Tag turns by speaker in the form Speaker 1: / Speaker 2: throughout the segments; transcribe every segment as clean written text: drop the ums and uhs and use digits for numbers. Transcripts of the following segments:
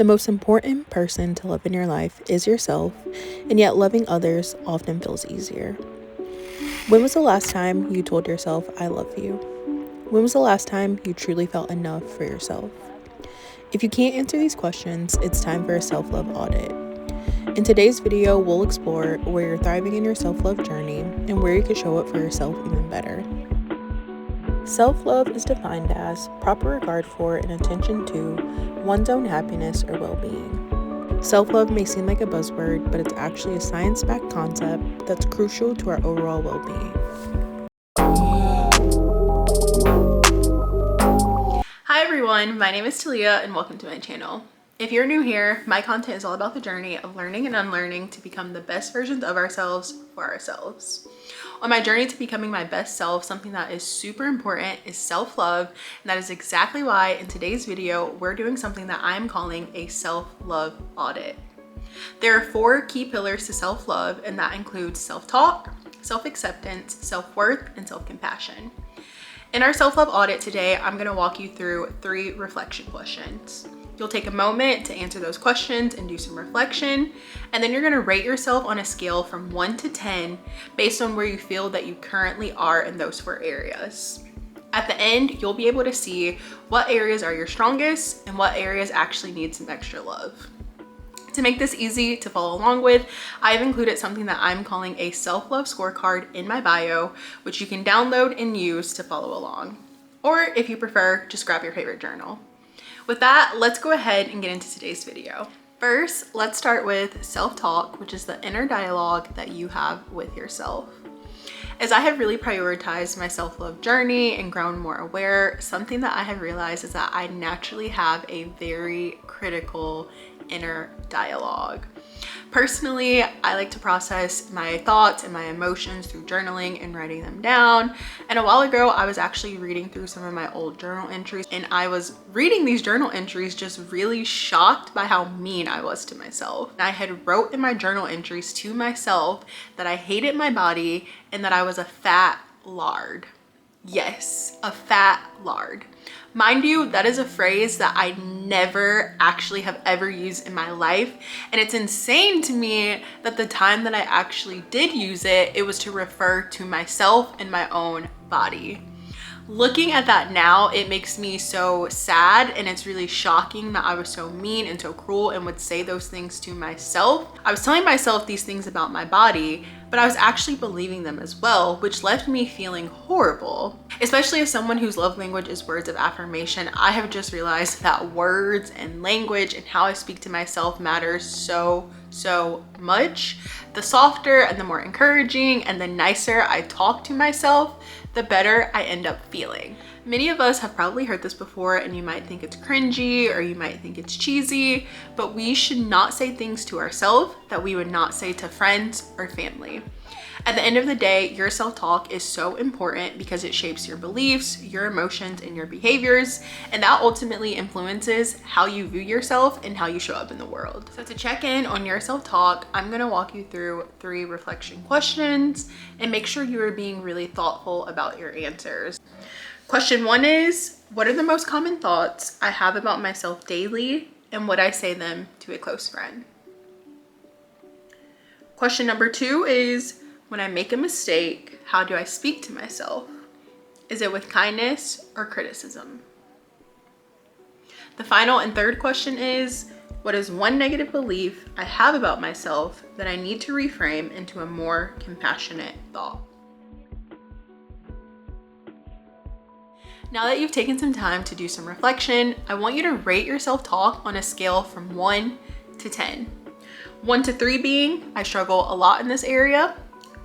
Speaker 1: The most important person to love in your life is yourself, and yet loving others often feels easier. When was the last time you told yourself, I love you? When was the last time you truly felt enough for yourself? If you can't answer these questions, it's time for a self-love audit. In today's video, we'll explore where you're thriving in your self-love journey and where you can show up for yourself even better. Self-love is defined as proper regard for and attention to one's own happiness or well-being. Self-love may seem like a buzzword, but it's actually a science-backed concept that's crucial to our overall well-being.
Speaker 2: Hi everyone, my name is Talia and welcome to my channel. If you're new here, my content is all about the journey of learning and unlearning to become the best versions of ourselves for ourselves. On my journey to becoming my best self, something that is super important is self-love, and that is exactly why in today's video, we're doing something that I'm calling a self-love audit. There are 4 key pillars to self-love, and that includes self-talk, self-acceptance, self-worth, and self-compassion. In our self-love audit today, I'm gonna walk you through 3 reflection questions. You'll take a moment to answer those questions and do some reflection, and then you're gonna rate yourself on a scale from 1 to 10 based on where you feel that you currently are in those 4 areas. At the end, you'll be able to see what areas are your strongest and what areas actually need some extra love. To make this easy to follow along with, I've included something that I'm calling a self-love scorecard in my bio, which you can download and use to follow along. Or if you prefer, just grab your favorite journal. With that, let's go ahead and get into today's video. First, let's start with self-talk, which is the inner dialogue that you have with yourself. As I have really prioritized my self-love journey and grown more aware, something that I have realized is that I naturally have a very critical inner dialogue. Personally, I like to process my thoughts and my emotions through journaling and writing them down. And a while ago, I was actually reading through some of my old journal entries, and I was reading these journal entries just really shocked by how mean I was to myself. I had wrote in my journal entries to myself that I hated my body and that I was a fat lard. Yes, a fat lard. Mind you, that is a phrase that I never actually have ever used in my life. And it's insane to me that the time that I actually did use it, it was to refer to myself and my own body. Looking at that now, it makes me so sad, and it's really shocking that I was so mean and so cruel and would say those things to myself. I was telling myself these things about my body, but I was actually believing them as well, which left me feeling horrible. Especially as someone whose love language is words of affirmation, I have just realized that words and language and how I speak to myself matters so much. The softer and the more encouraging and the nicer I talk to myself, the better I end up feeling. Many of us have probably heard this before, and you might think it's cringy or you might think it's cheesy, but we should not say things to ourselves that we would not say to friends or family. At the end of the day, your self-talk is so important because it shapes your beliefs, your emotions, and your behaviors, and that ultimately influences how you view yourself and how you show up in the world. So to check in on your self-talk, I'm gonna walk you through 3 reflection questions and make sure you are being really thoughtful about your answers. Question 1 is, what are the most common thoughts I have about myself daily, and would I say them to a close friend? Question number 2 is, when I make a mistake, how do I speak to myself? Is it with kindness or criticism? The final and third question is, what is one negative belief I have about myself that I need to reframe into a more compassionate thought? Now that you've taken some time to do some reflection, I want you to rate your self-talk on a scale from 1 to 10. 1 to 3 being, I struggle a lot in this area.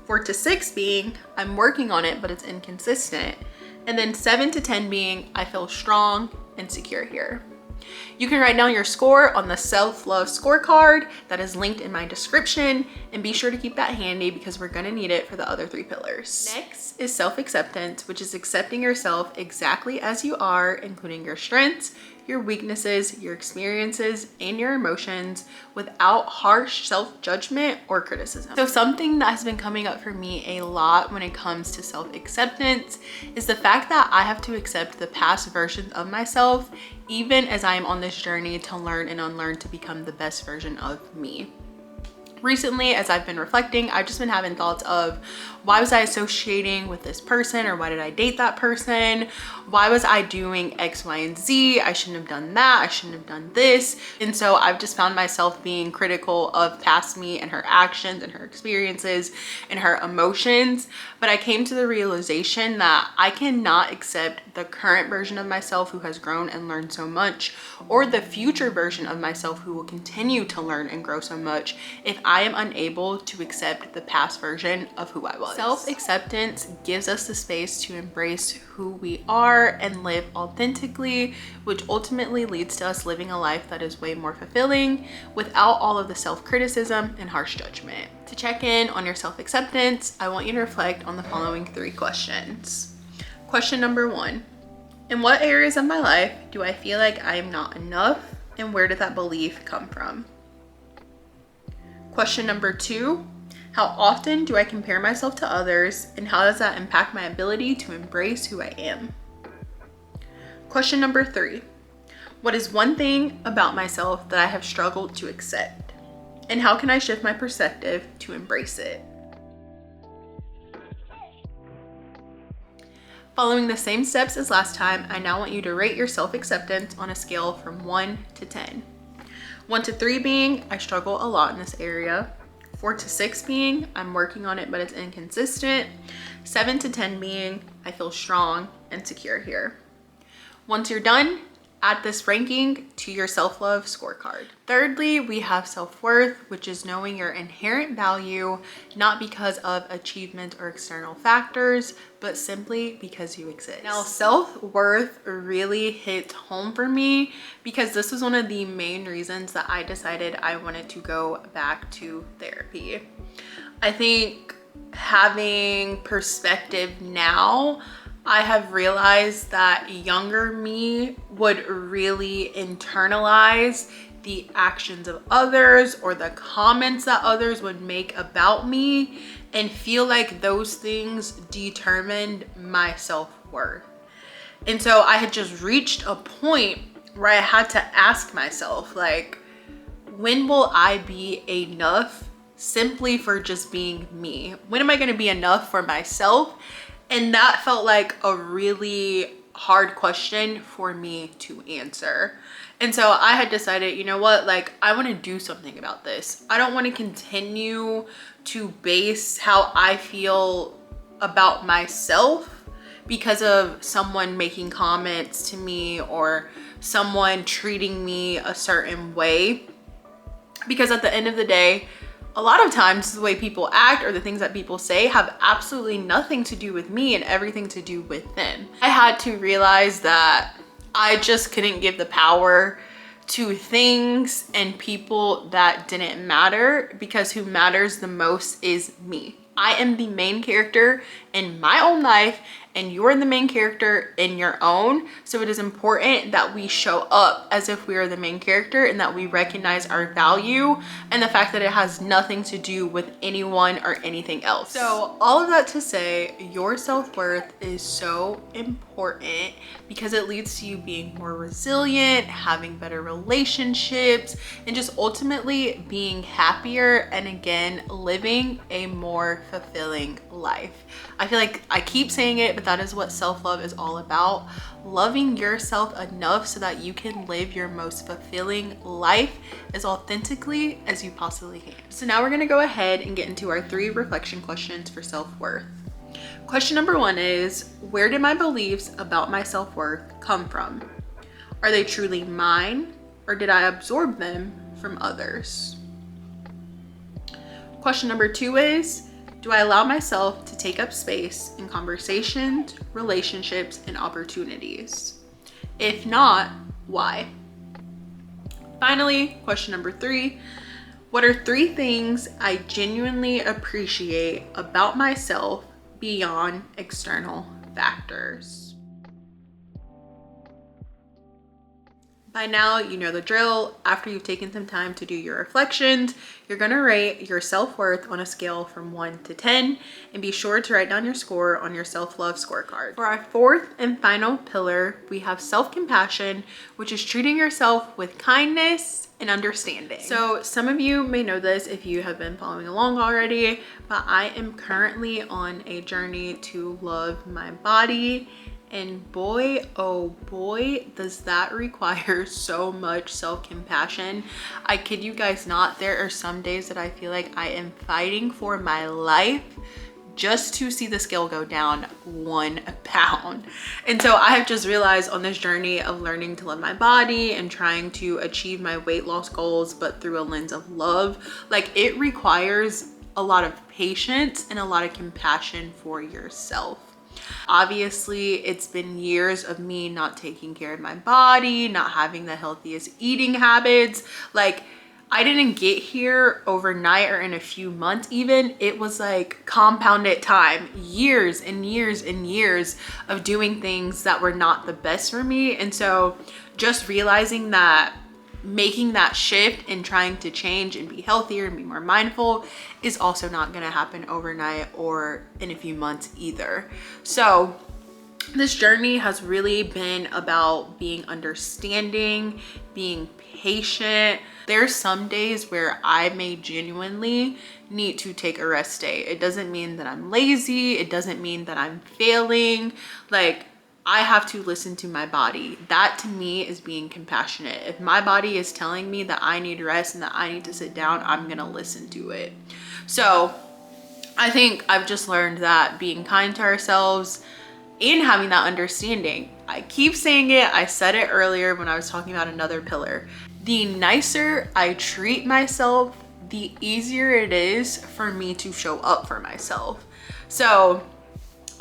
Speaker 2: 4 to 6 being, I'm working on it, but it's inconsistent. And then 7 to 10 being, I feel strong and secure here. You can write down your score on the self-love scorecard that is linked in my description, and be sure to keep that handy because we're gonna need it for the other 3 pillars. Next is self-acceptance, which is accepting yourself exactly as you are, including your strengths, your weaknesses, your experiences, and your emotions without harsh self-judgment or criticism. So something that has been coming up for me a lot when it comes to self-acceptance is the fact that I have to accept the past versions of myself, even as I am on this journey to learn and unlearn to become the best version of me. Recently, as I've been reflecting, I've just been having thoughts of, why was I associating with this person, or why did I date that person? Why was I doing X, Y, and Z? I shouldn't have done that. I shouldn't have done this. And so I've just found myself being critical of past me and her actions and her experiences and her emotions. But I came to the realization that I cannot accept the current version of myself who has grown and learned so much, or the future version of myself who will continue to learn and grow so much, if I am unable to accept the past version of who I was. Self-acceptance gives us the space to embrace who we are and live authentically, which ultimately leads to us living a life that is way more fulfilling without all of the self-criticism and harsh judgment. To check in on your self-acceptance, I want you to reflect on the following 3 questions. Question number 1, in what areas of my life do I feel like I am not enough, and where did that belief come from? Question number 2, how often do I compare myself to others, and how does that impact my ability to embrace who I am? Question number 3, what is one thing about myself that I have struggled to accept, and how can I shift my perspective to embrace it? Following the same steps as last time, I now want you to rate your self-acceptance on a scale from 1 to 10. 1 to 3 being, I struggle a lot in this area. 4 to 6 being, I'm working on it, but it's inconsistent. 7 to 10 being, I feel strong and secure here. Once you're done, add this ranking to your self-love scorecard. Thirdly, we have self-worth, which is knowing your inherent value, not because of achievement or external factors, but simply because you exist. Now, self-worth really hit home for me because this was one of the main reasons that I decided I wanted to go back to therapy. I think having perspective now, I have realized that younger me would really internalize the actions of others or the comments that others would make about me and feel like those things determined my self-worth. And so I had just reached a point where I had to ask myself, like, when will I be enough simply for just being me? When am I going to be enough for myself? And that felt like a really hard question for me to answer. And so I had decided, you know what, like, I want to do something about this. I don't want to continue to base how I feel about myself because of someone making comments to me or someone treating me a certain way. Because at the end of the day, a lot of times the way people act or the things that people say have absolutely nothing to do with me and everything to do with them. I had to realize that I just couldn't give the power to things and people that didn't matter, because who matters the most is me. I am the main character in my own life and you're the main character in your own. So it is important that we show up as if we are the main character and that we recognize our value and the fact that it has nothing to do with anyone or anything else. So all of that to say, your self-worth is so important because it leads to you being more resilient, having better relationships, and just ultimately being happier and, again, living a more fulfilling life. I feel like I keep saying it, but that is what self-love is all about. Loving yourself enough so that you can live your most fulfilling life as authentically as you possibly can. So now we're gonna go ahead and get into our 3 reflection questions for self-worth. Question number 1 is, where did my beliefs about my self-worth come from? Are they truly mine, or did I absorb them from others? Question number 2 is, do I allow myself to take up space in conversations, relationships, and opportunities? If not, why? Finally, question number 3, what are 3 things I genuinely appreciate about myself beyond external factors? By now, you know the drill. After you've taken some time to do your reflections, you're gonna rate your self-worth on a scale from 1 to 10, and be sure to write down your score on your self-love scorecard. For our fourth and final pillar, we have self-compassion, which is treating yourself with kindness and understanding. So some of you may know this if you have been following along already, but I am currently on a journey to love my body. And boy, oh boy, does that require so much self-compassion. I kid you guys not, there are some days that I feel like I am fighting for my life just to see the scale go down 1 pound. And so I have just realized on this journey of learning to love my body and trying to achieve my weight loss goals, but through a lens of love, like it requires a lot of patience and a lot of compassion for yourself. Obviously, it's been years of me not taking care of my body, not having the healthiest eating habits. Like, I didn't get here overnight or in a few months even. It was like compounded time, years and years and years of doing things that were not the best for me. And so just realizing that making that shift and trying to change and be healthier and be more mindful is also not going to happen overnight or in a few months either. So this journey has really been about being understanding, being patient. There's some days where I may genuinely need to take a rest day. It doesn't mean that I'm lazy. It doesn't mean that I'm failing. Like, I have to listen to my body. That to me is being compassionate. If my body is telling me that I need rest and that I need to sit down, I'm gonna listen to it. So I think I've just learned that being kind to ourselves and having that understanding. I keep saying it, I said it earlier when I was talking about another pillar. The nicer I treat myself, the easier it is for me to show up for myself. So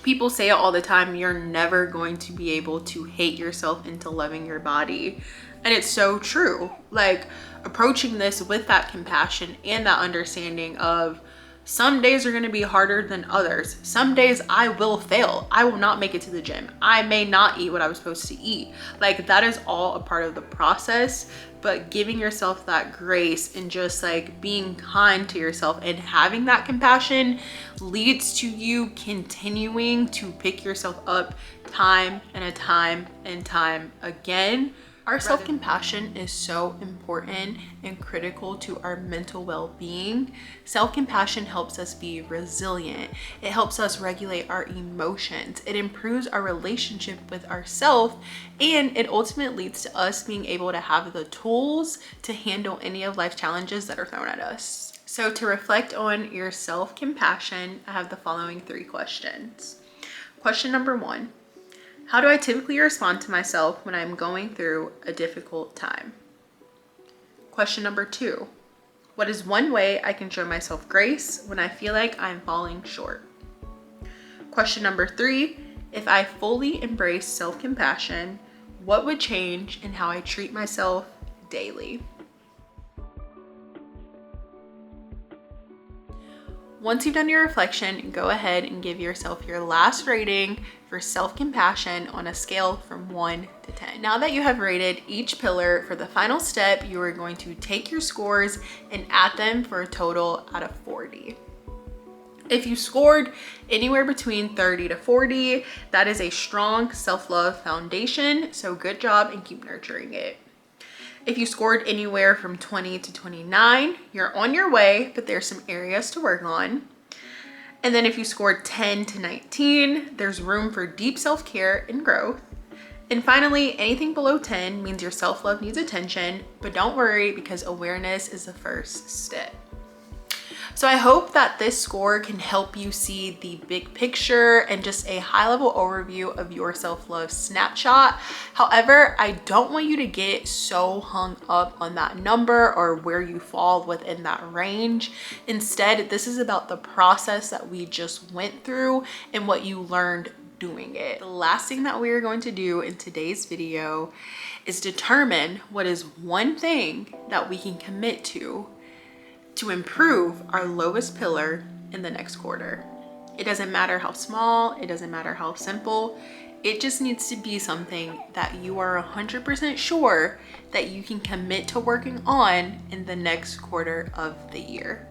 Speaker 2: people say it all the time, you're never going to be able to hate yourself into loving your body. And it's so true. Like, approaching this with that compassion and that understanding of some days are going to be harder than others. Some days I will fail. I will not make it to the gym. I may not eat what I was supposed to eat. Like, that is all a part of the process. But giving yourself that grace and just like being kind to yourself and having that compassion leads to you continuing to pick yourself up time and time and time again. Our self-compassion is so important and critical to our mental well-being. Self-compassion helps us be resilient. It helps us regulate our emotions. It improves our relationship with ourselves, and it ultimately leads to us being able to have the tools to handle any of life's challenges that are thrown at us. So to reflect on your self-compassion, I have the following 3 questions. Question number 1. How do I typically respond to myself when I'm going through a difficult time? Question number 2. What is one way I can show myself grace when I feel like I'm falling short? Question number 3. If I fully embrace self-compassion, what would change in how I treat myself daily? Once you've done your reflection, go ahead and give yourself your last rating for self-compassion on a scale from 1 to 10. Now that you have rated each pillar, for the final step, you are going to take your scores and add them for a total out of 40. If you scored anywhere between 30 to 40, that is a strong self-love foundation, so good job and keep nurturing it. If you scored anywhere from 20 to 29, you're on your way, but there's some areas to work on. And then if you scored 10 to 19, there's room for deep self-care and growth. And finally, anything below 10 means your self-love needs attention, but don't worry because awareness is the first step. So I hope that this score can help you see the big picture and just a high-level overview of your self-love snapshot. However, I don't want you to get so hung up on that number or where you fall within that range. Instead, this is about the process that we just went through and what you learned doing it. The last thing that we are going to do in today's video is determine what is one thing that we can commit to improve our lowest pillar in the next quarter. It doesn't matter how small, it doesn't matter how simple, It just needs to be something that you are 100% sure that you can commit to working on in the next quarter of the year.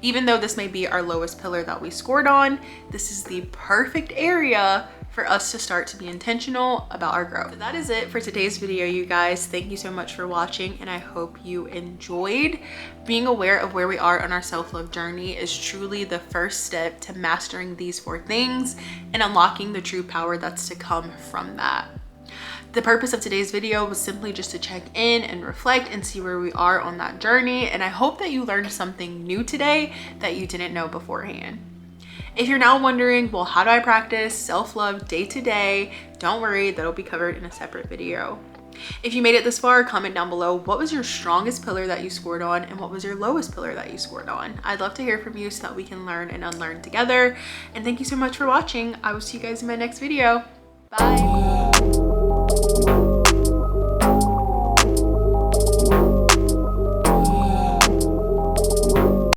Speaker 2: Even though this may be our lowest pillar that we scored on, this is the perfect area for us to start to be intentional about our growth. So that is it for today's video, you guys. Thank you so much for watching, and I hope you enjoyed. Being aware of where we are on our self-love journey is truly the first step to mastering these 4 things and unlocking the true power that's to come from that. The purpose of today's video was simply just to check in and reflect and see where we are on that journey, and I hope that you learned something new today that you didn't know beforehand. If you're now wondering, well, how do I practice self-love day to day? Don't worry, that'll be covered in a separate video. If you made it this far, comment down below what was your strongest pillar that you scored on and what was your lowest pillar that you scored on. I'd love to hear from you so that we can learn and unlearn together. And thank you so much for watching. I will see you guys in my next video. Bye.